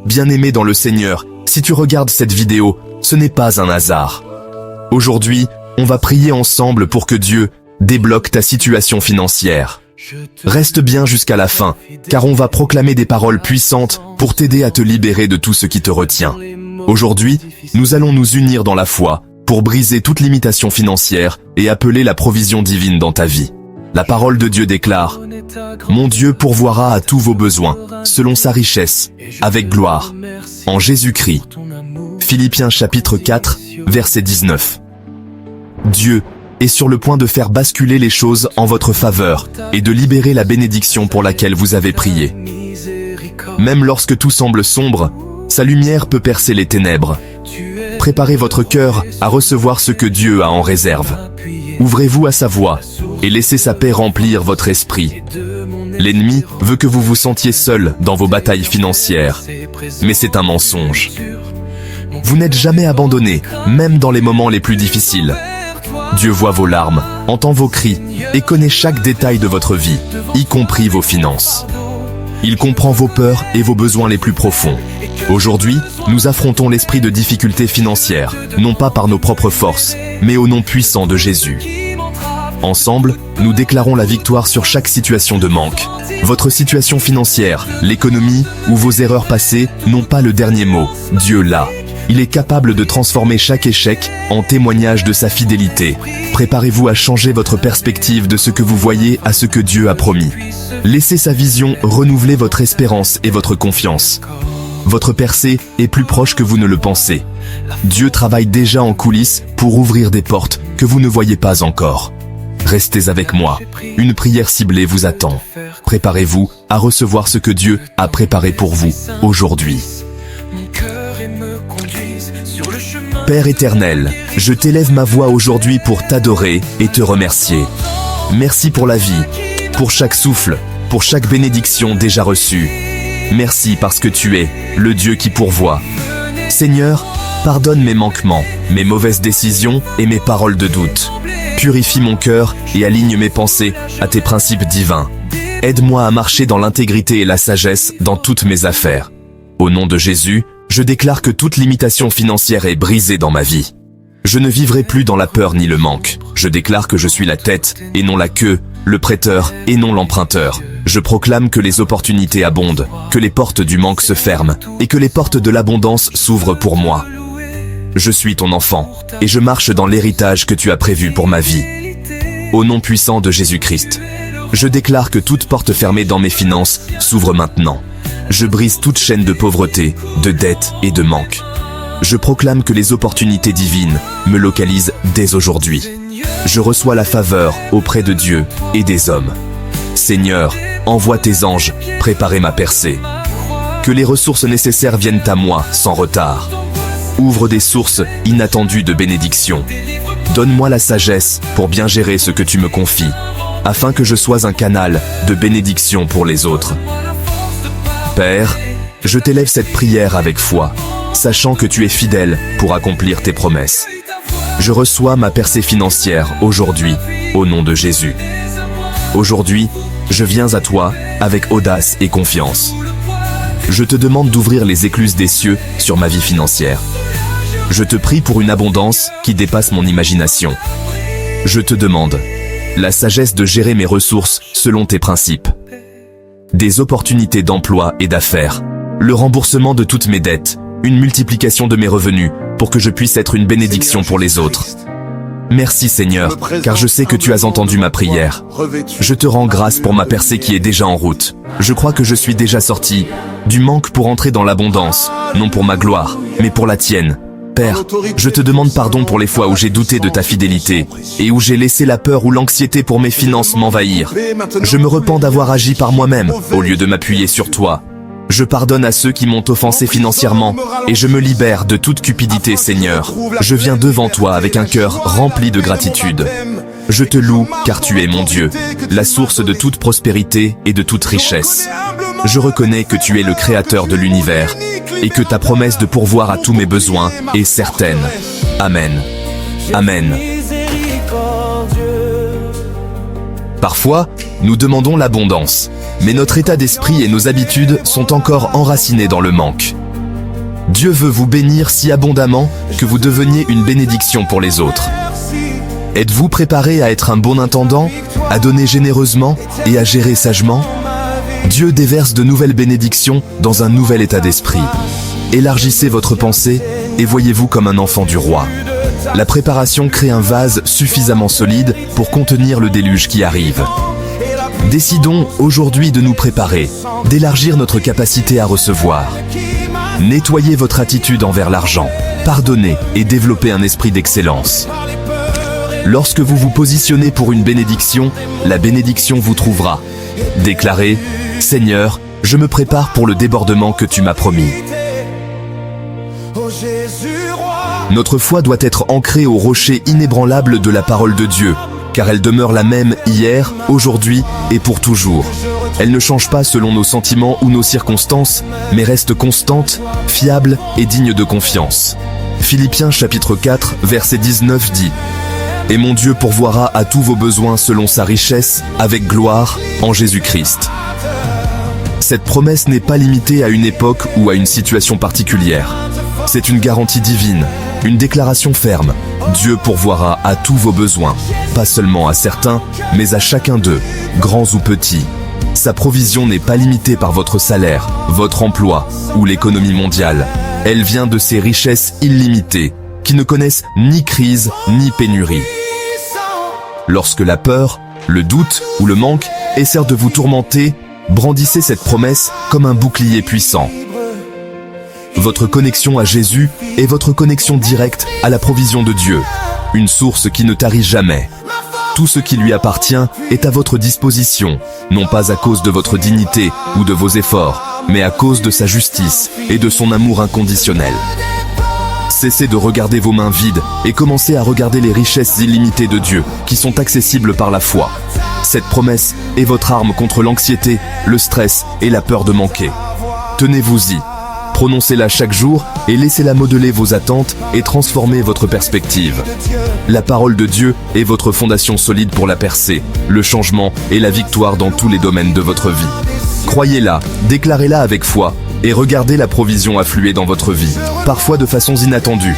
Bien-aimé dans le Seigneur, si tu regardes cette vidéo, ce n'est pas un hasard. Aujourd'hui, on va prier ensemble pour que Dieu débloque ta situation financière. Reste bien jusqu'à la fin, car on va proclamer des paroles puissantes pour t'aider à te libérer de tout ce qui te retient. Aujourd'hui, nous allons nous unir dans la foi pour briser toute limitation financière et appeler la provision divine dans ta vie. La parole de Dieu déclare « Mon Dieu pourvoira à tous vos besoins, selon sa richesse, avec gloire, en Jésus-Christ. » Philippiens chapitre 4, verset 19. Dieu est sur le point de faire basculer les choses en votre faveur et de libérer la bénédiction pour laquelle vous avez prié. Même lorsque tout semble sombre, sa lumière peut percer les ténèbres. Préparez votre cœur à recevoir ce que Dieu a en réserve. Ouvrez-vous à sa voix et laissez sa paix remplir votre esprit. L'ennemi veut que vous vous sentiez seul dans vos batailles financières, mais c'est un mensonge. Vous n'êtes jamais abandonné, même dans les moments les plus difficiles. Dieu voit vos larmes, entend vos cris et connaît chaque détail de votre vie, y compris vos finances. Il comprend vos peurs et vos besoins les plus profonds. Aujourd'hui, nous affrontons l'esprit de difficultés financières, non pas par nos propres forces, mais au nom puissant de Jésus. Ensemble, nous déclarons la victoire sur chaque situation de manque. Votre situation financière, l'économie ou vos erreurs passées n'ont pas le dernier mot. Dieu l'a. Il est capable de transformer chaque échec en témoignage de sa fidélité. Préparez-vous à changer votre perspective de ce que vous voyez à ce que Dieu a promis. Laissez sa vision renouveler votre espérance et votre confiance. Votre percée est plus proche que vous ne le pensez. Dieu travaille déjà en coulisses pour ouvrir des portes que vous ne voyez pas encore. Restez avec moi. Une prière ciblée vous attend. Préparez-vous à recevoir ce que Dieu a préparé pour vous aujourd'hui. Père éternel, je t'élève ma voix aujourd'hui pour t'adorer et te remercier. Merci pour la vie, pour chaque souffle, pour chaque bénédiction déjà reçue. Merci parce que tu es le Dieu qui pourvoit. Seigneur, pardonne mes manquements, mes mauvaises décisions et mes paroles de doute. Purifie mon cœur et aligne mes pensées à tes principes divins. Aide-moi à marcher dans l'intégrité et la sagesse dans toutes mes affaires. Au nom de Jésus, je déclare que toute limitation financière est brisée dans ma vie. Je ne vivrai plus dans la peur ni le manque. Je déclare que je suis la tête et non la queue, le prêteur et non l'emprunteur. Je proclame que les opportunités abondent, que les portes du manque se ferment et que les portes de l'abondance s'ouvrent pour moi. Je suis ton enfant et je marche dans l'héritage que tu as prévu pour ma vie. Au nom puissant de Jésus-Christ, je déclare que toute porte fermée dans mes finances s'ouvre maintenant. Je brise toute chaîne de pauvreté, de dette et de manque. Je proclame que les opportunités divines me localisent dès aujourd'hui. Je reçois la faveur auprès de Dieu et des hommes. Seigneur, envoie tes anges préparer ma percée. Que les ressources nécessaires viennent à moi sans retard. Ouvre des sources inattendues de bénédiction. Donne-moi la sagesse pour bien gérer ce que tu me confies, afin que je sois un canal de bénédiction pour les autres. Père, je t'élève cette prière avec foi, sachant que tu es fidèle pour accomplir tes promesses. Je reçois ma percée financière aujourd'hui, au nom de Jésus. Aujourd'hui, je viens à toi avec audace et confiance. Je te demande d'ouvrir les écluses des cieux sur ma vie financière. Je te prie pour une abondance qui dépasse mon imagination. Je te demande la sagesse de gérer mes ressources selon tes principes. Des opportunités d'emploi et d'affaires, le remboursement de toutes mes dettes, une multiplication de mes revenus pour que je puisse être une bénédiction pour les autres. Merci Seigneur, car je sais que tu as entendu ma prière. Je te rends grâce pour ma percée qui est déjà en route. Je crois que je suis déjà sorti du manque pour entrer dans l'abondance, non pour ma gloire, mais pour la tienne. Père, je te demande pardon pour les fois où j'ai douté de ta fidélité et où j'ai laissé la peur ou l'anxiété pour mes finances m'envahir. Je me repens d'avoir agi par moi-même au lieu de m'appuyer sur toi. Je pardonne à ceux qui m'ont offensé financièrement et je me libère de toute cupidité, Seigneur. Je viens devant toi avec un cœur rempli de gratitude. Je te loue car tu es mon Dieu, la source de toute prospérité et de toute richesse. Je reconnais que tu es le créateur de l'univers et que ta promesse de pourvoir à tous mes besoins est certaine. Amen. Amen. Parfois, nous demandons l'abondance, mais notre état d'esprit et nos habitudes sont encore enracinés dans le manque. Dieu veut vous bénir si abondamment que vous deveniez une bénédiction pour les autres. Êtes-vous préparé à être un bon intendant, à donner généreusement et à gérer sagement? Dieu déverse de nouvelles bénédictions dans un nouvel état d'esprit. Élargissez votre pensée et voyez-vous comme un enfant du roi. La préparation crée un vase suffisamment solide pour contenir le déluge qui arrive. Décidons aujourd'hui de nous préparer, d'élargir notre capacité à recevoir. Nettoyez votre attitude envers l'argent, pardonnez et développez un esprit d'excellence. Lorsque vous vous positionnez pour une bénédiction, la bénédiction vous trouvera. Déclarez « Seigneur, je me prépare pour le débordement que tu m'as promis ». Notre foi doit être ancrée au rocher inébranlable de la parole de Dieu, car elle demeure la même hier, aujourd'hui et pour toujours. Elle ne change pas selon nos sentiments ou nos circonstances, mais reste constante, fiable et digne de confiance. Philippiens chapitre 4, verset 19 dit « Et mon Dieu pourvoira à tous vos besoins selon sa richesse, avec gloire, en Jésus-Christ. » Cette promesse n'est pas limitée à une époque ou à une situation particulière. C'est une garantie divine, une déclaration ferme. Dieu pourvoira à tous vos besoins, pas seulement à certains, mais à chacun d'eux, grands ou petits. Sa provision n'est pas limitée par votre salaire, votre emploi ou l'économie mondiale. Elle vient de ses richesses illimitées, qui ne connaissent ni crise ni pénurie. Lorsque la peur, le doute ou le manque essaient de vous tourmenter, brandissez cette promesse comme un bouclier puissant. Votre connexion à Jésus est votre connexion directe à la provision de Dieu, une source qui ne tarit jamais. Tout ce qui lui appartient est à votre disposition, non pas à cause de votre dignité ou de vos efforts, mais à cause de sa justice et de son amour inconditionnel. Cessez de regarder vos mains vides et commencez à regarder les richesses illimitées de Dieu qui sont accessibles par la foi. Cette promesse est votre arme contre l'anxiété, le stress et la peur de manquer. Tenez-vous-y. Prononcez-la chaque jour et laissez-la modeler vos attentes et transformer votre perspective. La parole de Dieu est votre fondation solide pour la percée, le changement et la victoire dans tous les domaines de votre vie. Croyez-la, déclarez-la avec foi et regardez la provision affluer dans votre vie, parfois de façons inattendues.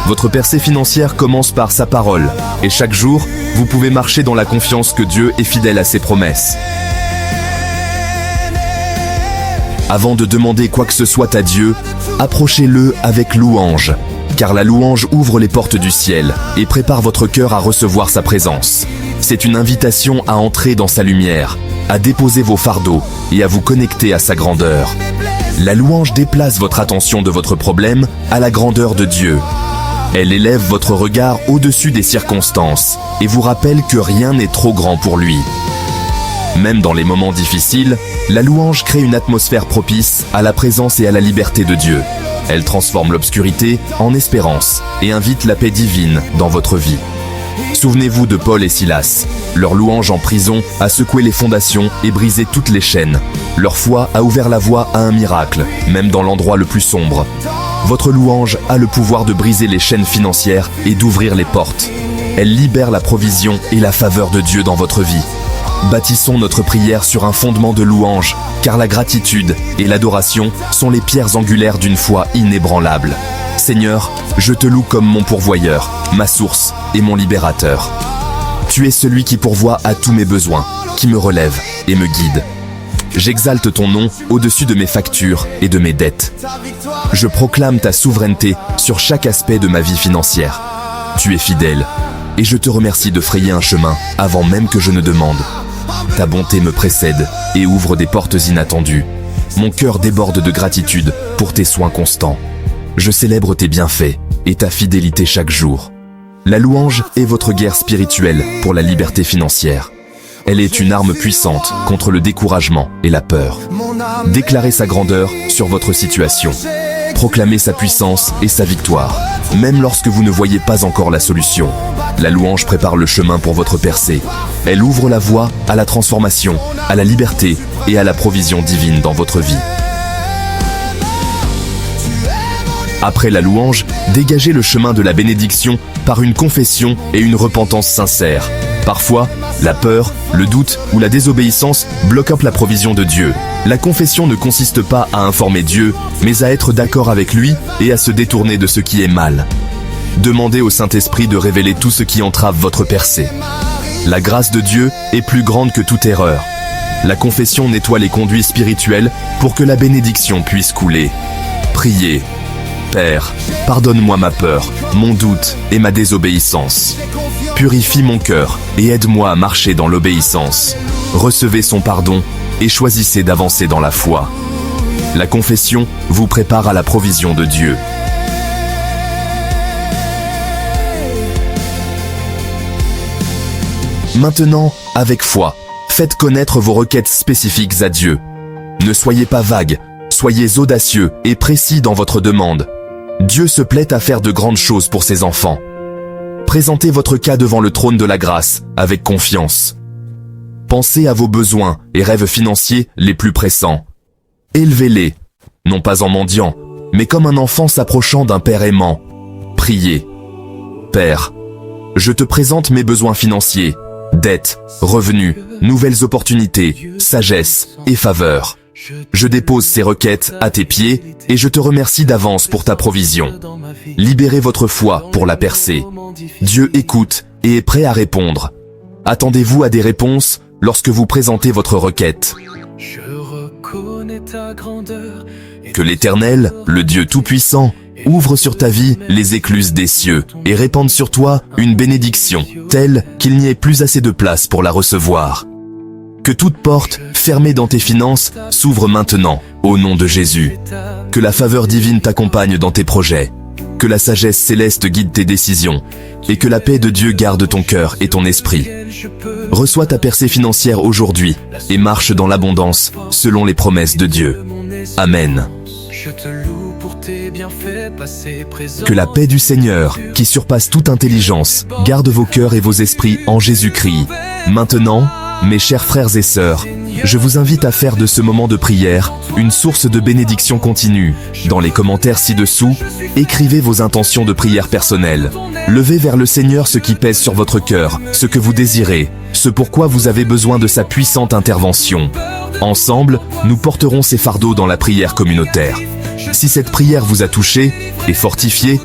Votre percée financière commence par sa parole et chaque jour, vous pouvez marcher dans la confiance que Dieu est fidèle à ses promesses. Avant de demander quoi que ce soit à Dieu, approchez-le avec louange, car la louange ouvre les portes du ciel et prépare votre cœur à recevoir sa présence. C'est une invitation à entrer dans sa lumière, à déposer vos fardeaux et à vous connecter à sa grandeur. La louange déplace votre attention de votre problème à la grandeur de Dieu. Elle élève votre regard au-dessus des circonstances et vous rappelle que rien n'est trop grand pour lui. Même dans les moments difficiles, la louange crée une atmosphère propice à la présence et à la liberté de Dieu. Elle transforme l'obscurité en espérance et invite la paix divine dans votre vie. Souvenez-vous de Paul et Silas. Leur louange en prison a secoué les fondations et brisé toutes les chaînes. Leur foi a ouvert la voie à un miracle, même dans l'endroit le plus sombre. Votre louange a le pouvoir de briser les chaînes financières et d'ouvrir les portes. Elle libère la provision et la faveur de Dieu dans votre vie. Bâtissons notre prière sur un fondement de louange, car la gratitude et l'adoration sont les pierres angulaires d'une foi inébranlable. Seigneur, je te loue comme mon pourvoyeur, ma source et mon libérateur. Tu es celui qui pourvoit à tous mes besoins, qui me relève et me guide. J'exalte ton nom au-dessus de mes factures et de mes dettes. Je proclame ta souveraineté sur chaque aspect de ma vie financière. Tu es fidèle, et je te remercie de frayer un chemin avant même que je ne demande. Ta bonté me précède et ouvre des portes inattendues. Mon cœur déborde de gratitude pour tes soins constants. Je célèbre tes bienfaits et ta fidélité chaque jour. La louange est votre guerre spirituelle pour la liberté financière. Elle est une arme puissante contre le découragement et la peur. Déclarez sa grandeur sur votre situation. Proclamez sa puissance et sa victoire, même lorsque vous ne voyez pas encore la solution. La louange prépare le chemin pour votre percée. Elle ouvre la voie à la transformation, à la liberté et à la provision divine dans votre vie. Après la louange, dégagez le chemin de la bénédiction par une confession et une repentance sincère. Parfois, la peur, le doute ou la désobéissance bloquent la provision de Dieu. La confession ne consiste pas à informer Dieu, mais à être d'accord avec lui et à se détourner de ce qui est mal. Demandez au Saint-Esprit de révéler tout ce qui entrave votre percée. La grâce de Dieu est plus grande que toute erreur. La confession nettoie les conduits spirituels pour que la bénédiction puisse couler. Priez. Père, pardonne-moi ma peur, mon doute et ma désobéissance. Purifie mon cœur et aide-moi à marcher dans l'obéissance. Recevez son pardon et choisissez d'avancer dans la foi. La confession vous prépare à la provision de Dieu. Maintenant, avec foi, faites connaître vos requêtes spécifiques à Dieu. Ne soyez pas vagues, soyez audacieux et précis dans votre demande. Dieu se plaît à faire de grandes choses pour ses enfants. Présentez votre cas devant le trône de la grâce, avec confiance. Pensez à vos besoins et rêves financiers les plus pressants. Élevez-les, non pas en mendiant, mais comme un enfant s'approchant d'un père aimant. Priez. Père, je te présente mes besoins financiers, dettes, revenus, nouvelles opportunités, sagesse et faveur. Je dépose ces requêtes à tes pieds et je te remercie d'avance pour ta provision. Libérez votre foi pour la percer. Dieu écoute et est prêt à répondre. Attendez-vous à des réponses lorsque vous présentez votre requête. Que l'Éternel, le Dieu Tout-Puissant, ouvre sur ta vie les écluses des cieux et répande sur toi une bénédiction telle qu'il n'y ait plus assez de place pour la recevoir. Que toute porte fermée dans tes finances s'ouvre maintenant, au nom de Jésus. Que la faveur divine t'accompagne dans tes projets. Que la sagesse céleste guide tes décisions. Et que la paix de Dieu garde ton cœur et ton esprit. Reçois ta percée financière aujourd'hui et marche dans l'abondance selon les promesses de Dieu. Amen. Que la paix du Seigneur, qui surpasse toute intelligence, garde vos cœurs et vos esprits en Jésus-Christ. Maintenant, mes chers frères et sœurs, je vous invite à faire de ce moment de prière une source de bénédiction continue. Dans les commentaires ci-dessous, écrivez vos intentions de prière personnelles. Levez vers le Seigneur ce qui pèse sur votre cœur, ce que vous désirez, ce pourquoi vous avez besoin de sa puissante intervention. Ensemble, nous porterons ces fardeaux dans la prière communautaire. Si cette prière vous a touché et fortifié,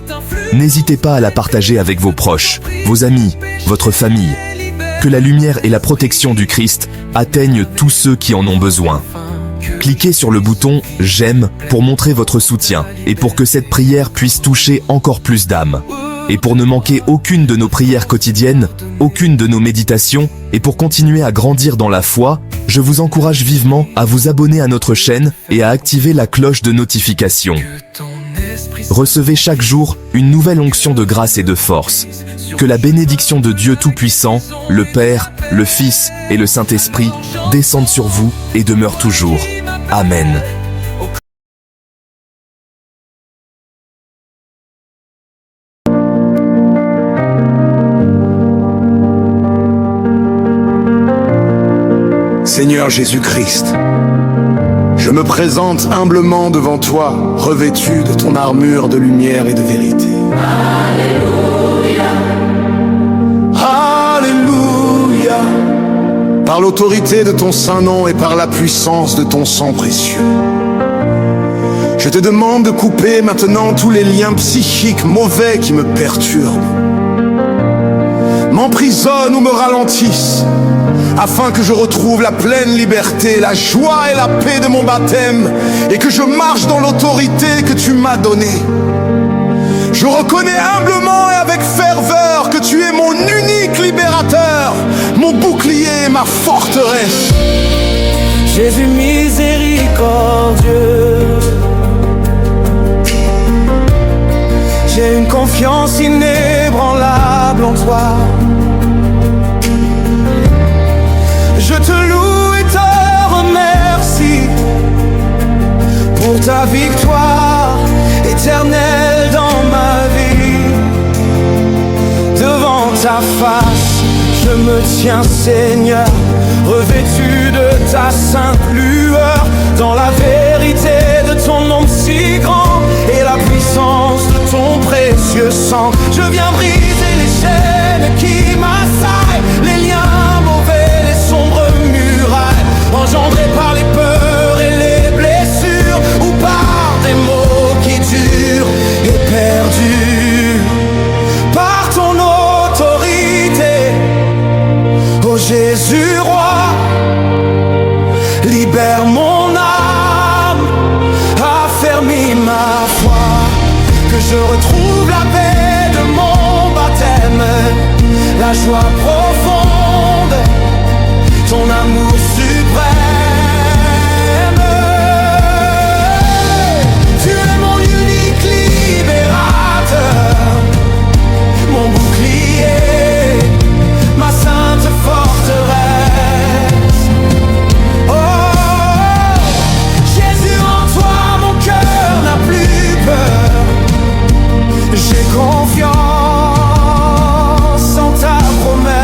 n'hésitez pas à la partager avec vos proches, vos amis, votre famille. Que la lumière et la protection du Christ atteignent tous ceux qui en ont besoin. Cliquez sur le bouton « J'aime » pour montrer votre soutien et pour que cette prière puisse toucher encore plus d'âmes. Et pour ne manquer aucune de nos prières quotidiennes, aucune de nos méditations, et pour continuer à grandir dans la foi, je vous encourage vivement à vous abonner à notre chaîne et à activer la cloche de notification. Recevez chaque jour une nouvelle onction de grâce et de force. Que la bénédiction de Dieu Tout-Puissant, le Père, le Fils et le Saint-Esprit descendent sur vous et demeurent toujours. Amen. Seigneur Jésus-Christ, je me présente humblement devant toi, revêtu de ton armure de lumière et de vérité. Alléluia. Alléluia. Par l'autorité de ton saint nom et par la puissance de ton sang précieux, je te demande de couper maintenant tous les liens psychiques mauvais qui me perturbent, m'emprisonnent ou me ralentissent, afin que je retrouve la pleine liberté, la joie et la paix de mon baptême, et que je marche dans l'autorité que tu m'as donnée. Je reconnais humblement et avec ferveur que tu es mon unique libérateur, mon bouclier et ma forteresse. Jésus miséricordieux, j'ai une confiance inébranlable en toi. Je te loue et te remercie pour ta victoire éternelle dans ma vie. Devant ta face, je me tiens, Seigneur, revêtu de ta sainte lueur, dans la vérité de ton nom si grand et la puissance de ton précieux sang. Je viens briser les chaînes qui m'assaillent, les liens joie profonde, ton amour suprême. Tu es mon unique libérateur, mon bouclier, ma sainte forteresse. Oh, Jésus, en toi mon cœur n'a plus peur. J'ai confiance en ta promesse.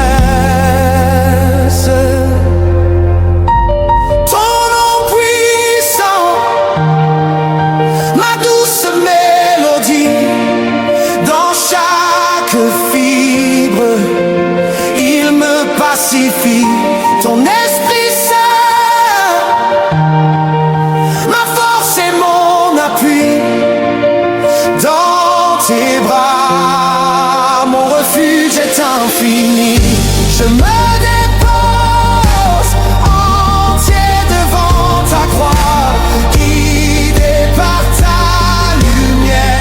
Ton nom puissant, ma douce mélodie, dans chaque fibre, il me pacifie. Ton Esprit Saint, ma force et mon appui, dans tes bras, mon refuge est infini. Je me dépose entier devant ta croix, guidé par ta lumière,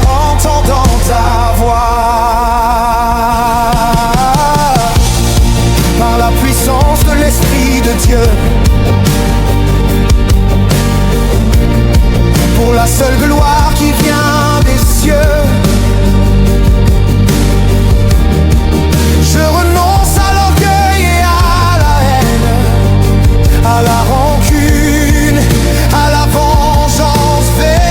entendant ta voix. Par la puissance de l'Esprit de Dieu, pour la seule gloire qui vient des cieux, je renonce à l'orgueil et à la haine, à la rancune, à la vengeance vaine.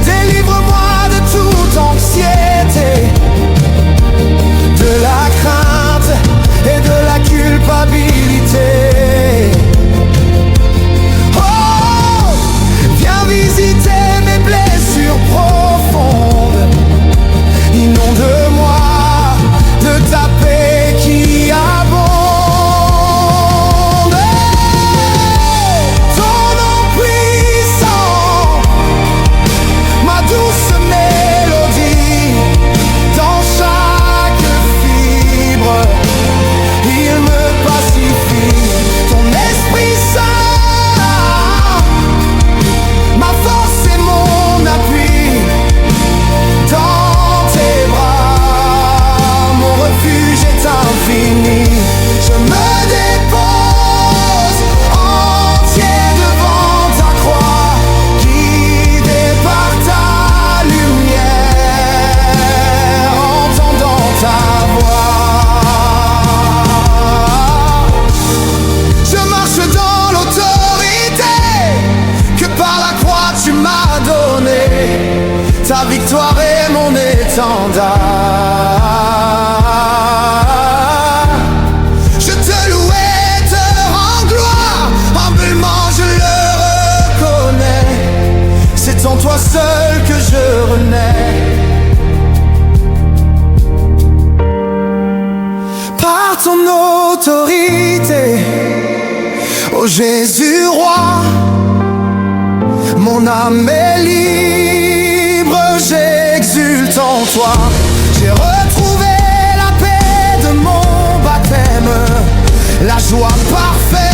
Délivre-moi de toute anxiété, de la crainte et de la culpabilité. Visiter mes blessures profondes, inonde-moi de ta paix qui abonde. Ton nom puissant, ma douce mélodie, dans chaque fibre, il me pacifie. Ton Esprit Saint, ma force et mon appui, dans tes bras, mon refuge est infini. Je me dépose entier devant ta croix, guidé par ta lumière, entendant ta voix. Je marche dans l'autorité que par la croix tu m'as donné. Ta victoire est mon étendard. Je te loue et te rends gloire, humblement je le reconnais. C'est en toi seul que je renais. Par ton autorité, ô Jésus roi, mon âme est libre, j'exulte en toi. J'ai retrouvé la paix de mon baptême, la joie parfaite